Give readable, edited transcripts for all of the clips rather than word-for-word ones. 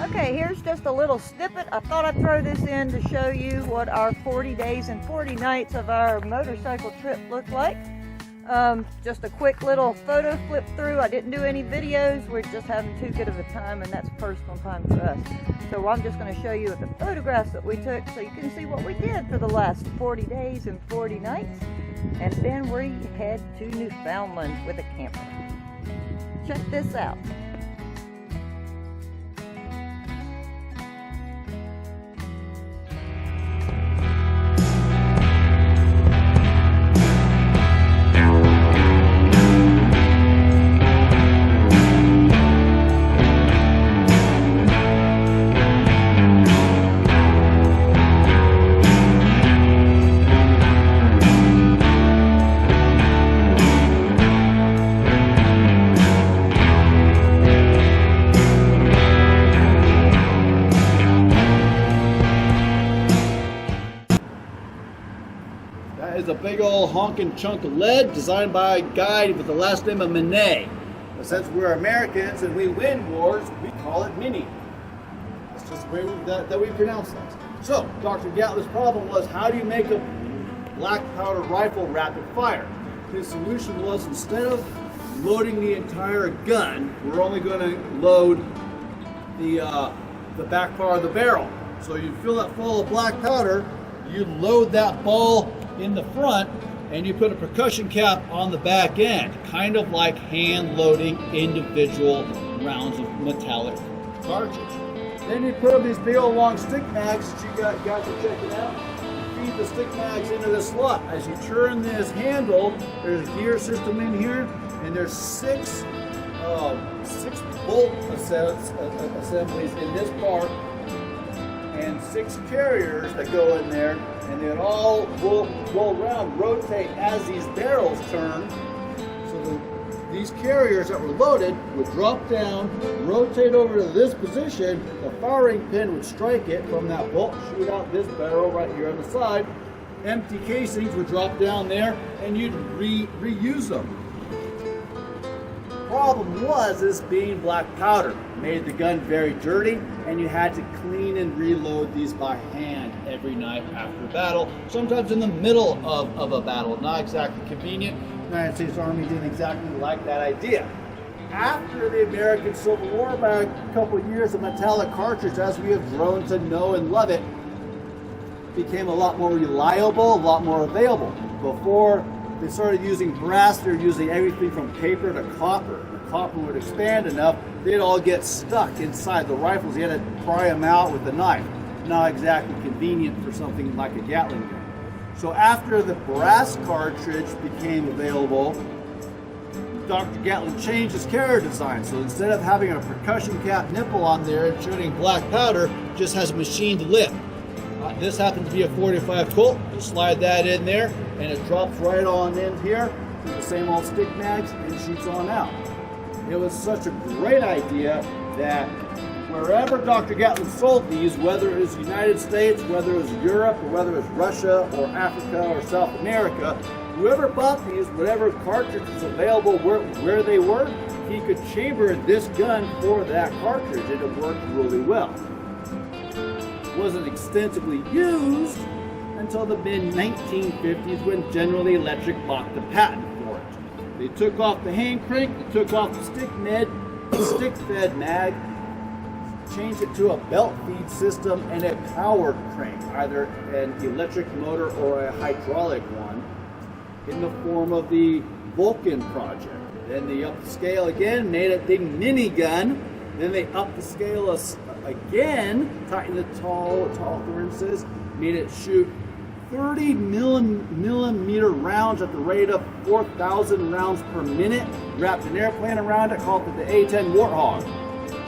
Okay, here's just a little snippet. I thought I'd throw this in to show you what our 40 days and 40 nights of our motorcycle trip looked like. Just a quick little photo flip through. I didn't do any videos. We're just having too good of a time, and that's personal time for us. So I'm just going to show you the photographs that we took so you can see what we did for the last 40 days and 40 nights. And then we head to Newfoundland with a camper. Check this out. A big old honking chunk of lead designed by a guy with the last name of Monet. But since we're Americans and we win wars, we call it Mini. That's just the way that we pronounce that. So, Dr. Gatlin's problem was, how do you make a black powder rifle rapid fire? His solution was, instead of loading the entire gun, we're only going to load the back part of the barrel. So you fill that full of black powder, you load that ball in the front, and you put a percussion cap on the back end, kind of like hand loading individual rounds of metallic cartridge. Then you put up these big old long stick mags that you got to check it out. You feed the stick mags into the slot. As you turn this handle, there's a gear system in here, and there's six bolt assemblies in this part, and 6 carriers that go in there, and they all roll around, rotate as these barrels turn. So these carriers that were loaded would drop down, rotate over to this position, the firing pin would strike it from that bolt, shoot out this barrel right here on the side. Empty casings would drop down there, and you'd reuse them. Problem was, this being black powder made the gun very dirty, and you had to clean and reload these by hand every night after battle, sometimes in the middle of a battle. Not exactly convenient. The United States Army didn't exactly like that idea. After the American Civil War, by a couple of years, the metallic cartridge, as we have grown to know and love it, became a lot more reliable, a lot more available. Before they started using brass, they were using everything from paper to copper. The copper would expand enough, they'd all get stuck inside the rifles. You had to pry them out with a knife. Not exactly convenient for something like a Gatlin gun. So after the brass cartridge became available, Dr. Gatlin changed his carrier design. So instead of having a percussion cap nipple on there and shooting black powder, just has a machined lip. This happens to be a 45 Colt. You slide that in there, and it drops right on in here to the same old stick mags and shoots on out. It was such a great idea that wherever Dr. Gatlin sold these, whether it was the United States, whether it was Europe, or whether it was Russia or Africa or South America, whoever bought these, whatever cartridge was available where they were, he could chamber this gun for that cartridge, and it worked really well. Wasn't extensively used until the mid-1950s, when General Electric bought the patent for it. They took off the hand crank, they took off the stick-fed mag, changed it to a belt feed system and a powered crank, either an electric motor or a hydraulic one, in the form of the Vulcan project. Then they upped the scale again, made a big mini gun. Then they upped the scale again, tightened the tolerances, made it shoot 30 millimeter rounds at the rate of 4,000 rounds per minute, wrapped an airplane around it, called it the A-10 Warthog.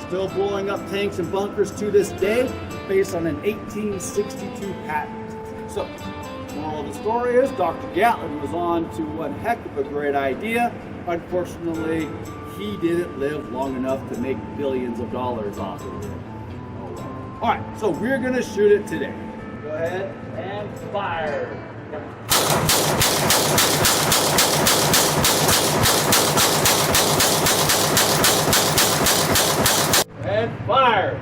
Still blowing up tanks and bunkers to this day, based on an 1862 patent. So, moral of the story is, Dr. Gatlin was on to one heck of a great idea. Unfortunately, he didn't live long enough to make billions of dollars off of it. All right, so we're gonna shoot it today. Go ahead and fire. And fire.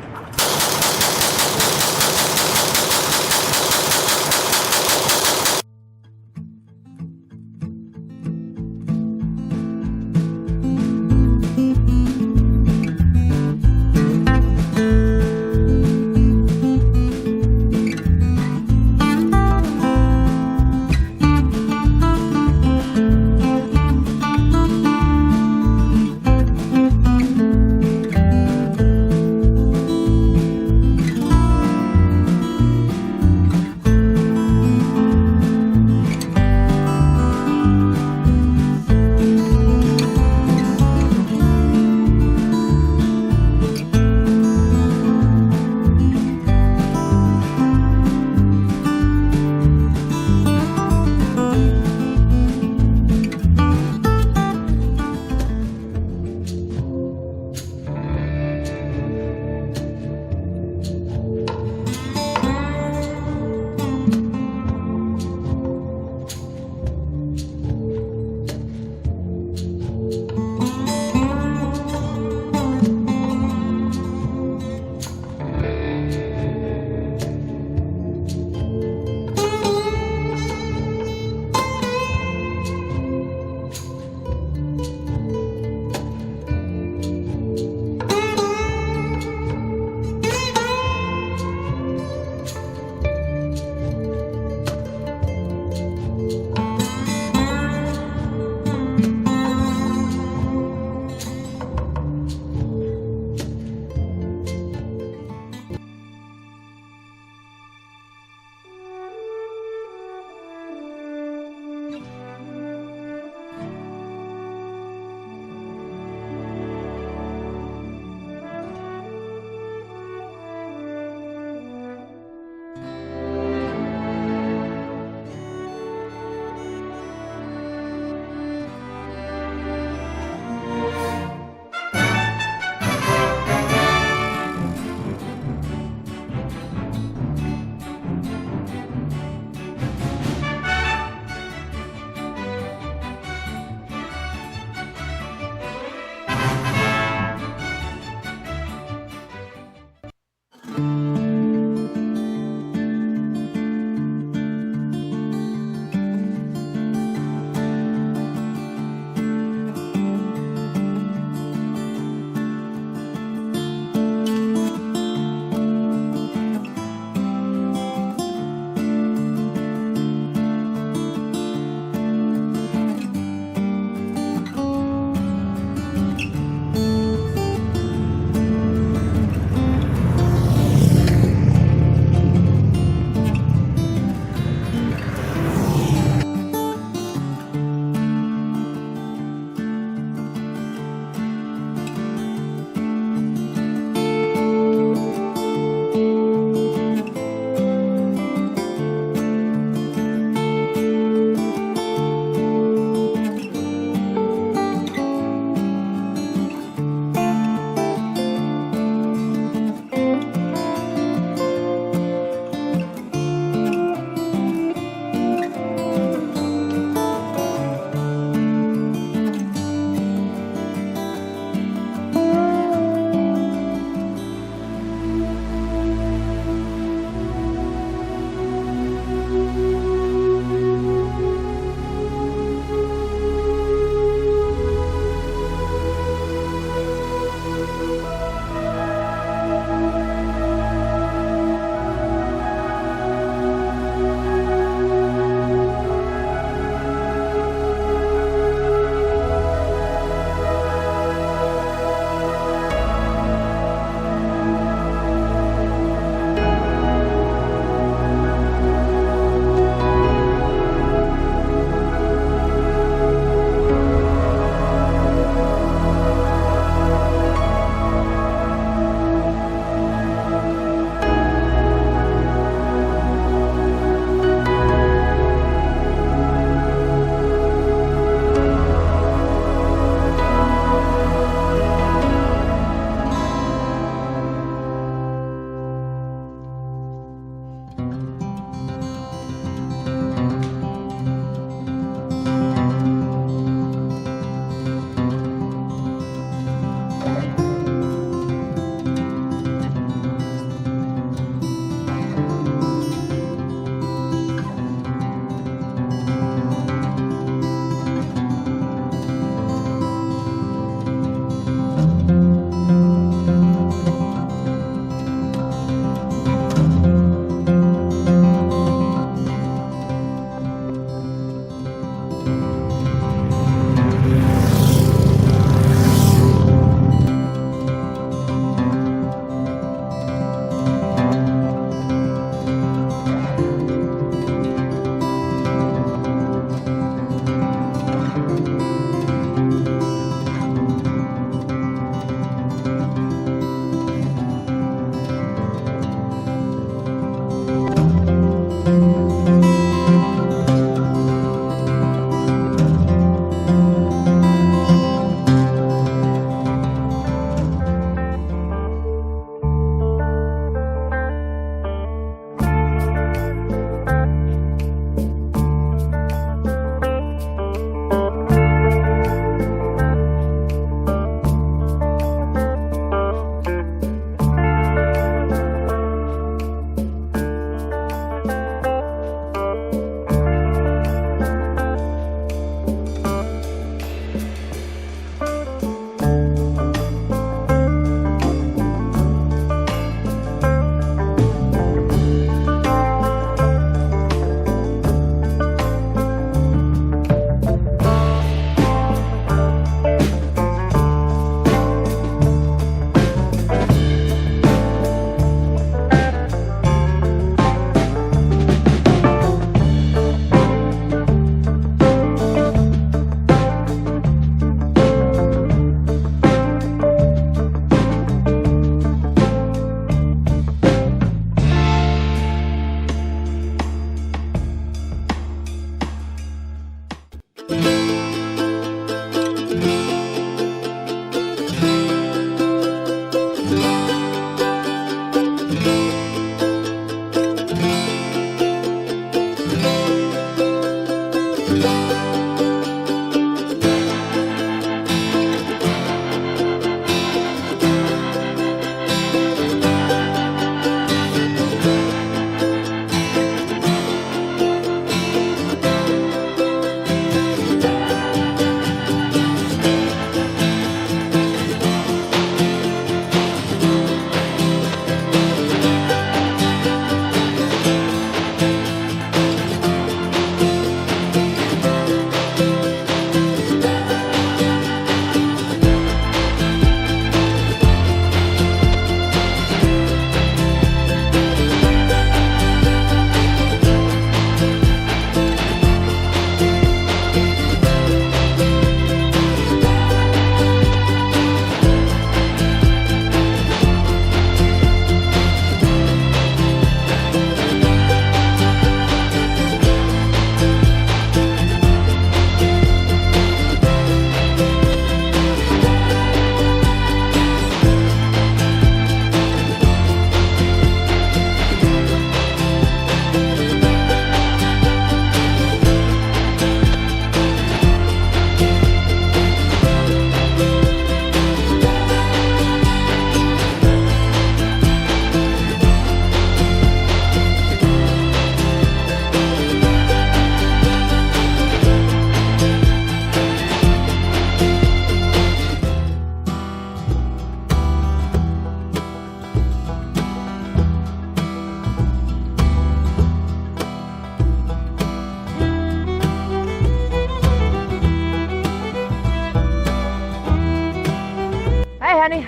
Ronnie,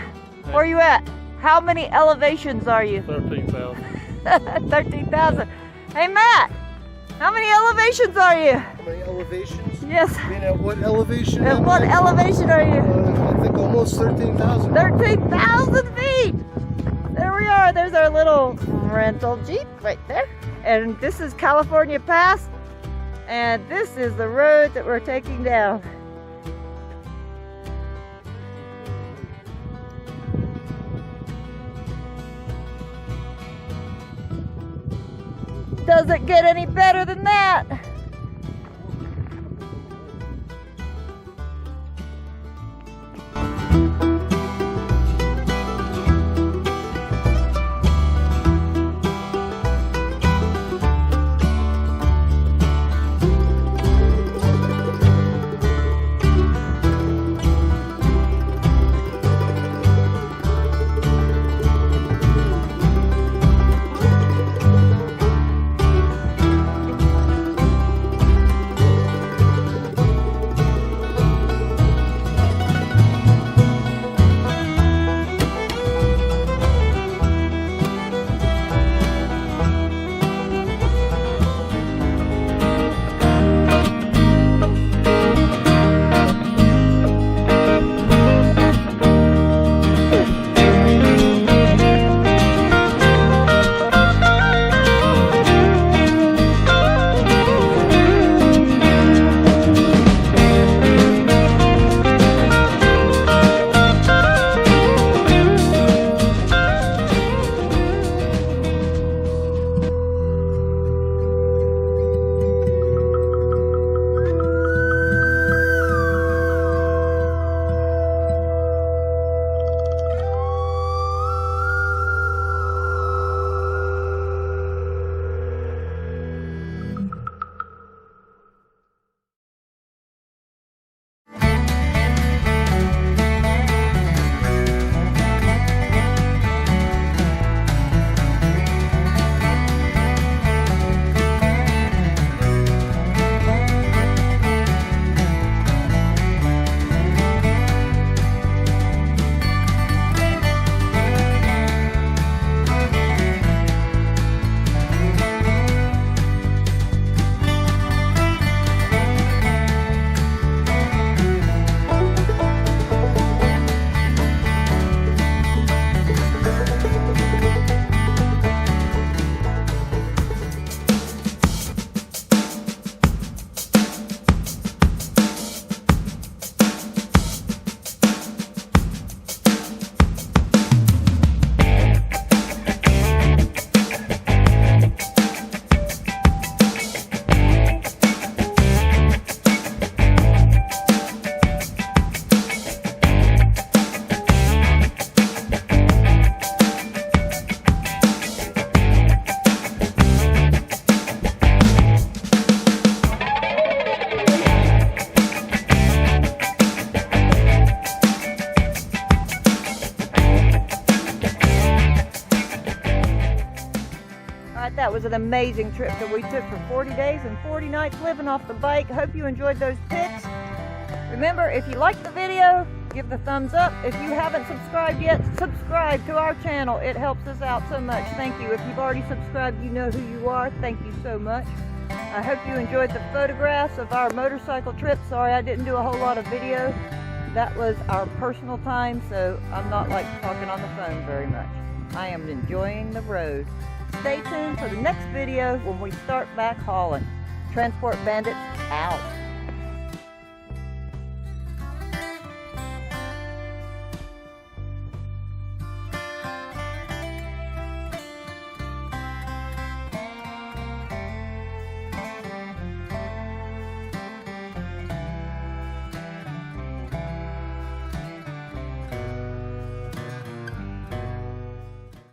where you at? How many elevations are you? 13,000. 13,000. Hey Matt, how many elevations are you? How many elevations? Yes. I mean, at what elevation? At what elevation are you? I think almost 13,000. 13,000 feet! There we are. There's our little rental Jeep right there. And this is California Pass. And this is the road that we're taking down. Doesn't get any better than that. That was an amazing trip that we took for 40 days and 40 nights living off the bike. Hope you enjoyed those pics. Remember, if you liked the video, give the thumbs up. If you haven't subscribed yet, subscribe to our channel. It helps us out so much. Thank you. If you've already subscribed, you know who you are. Thank you so much. I hope you enjoyed the photographs of our motorcycle trip. Sorry I didn't do a whole lot of video. That was our personal time, so I'm not like talking on the phone very much. I am enjoying the road. Stay tuned for the next video when we start back hauling. Transport Bandits out.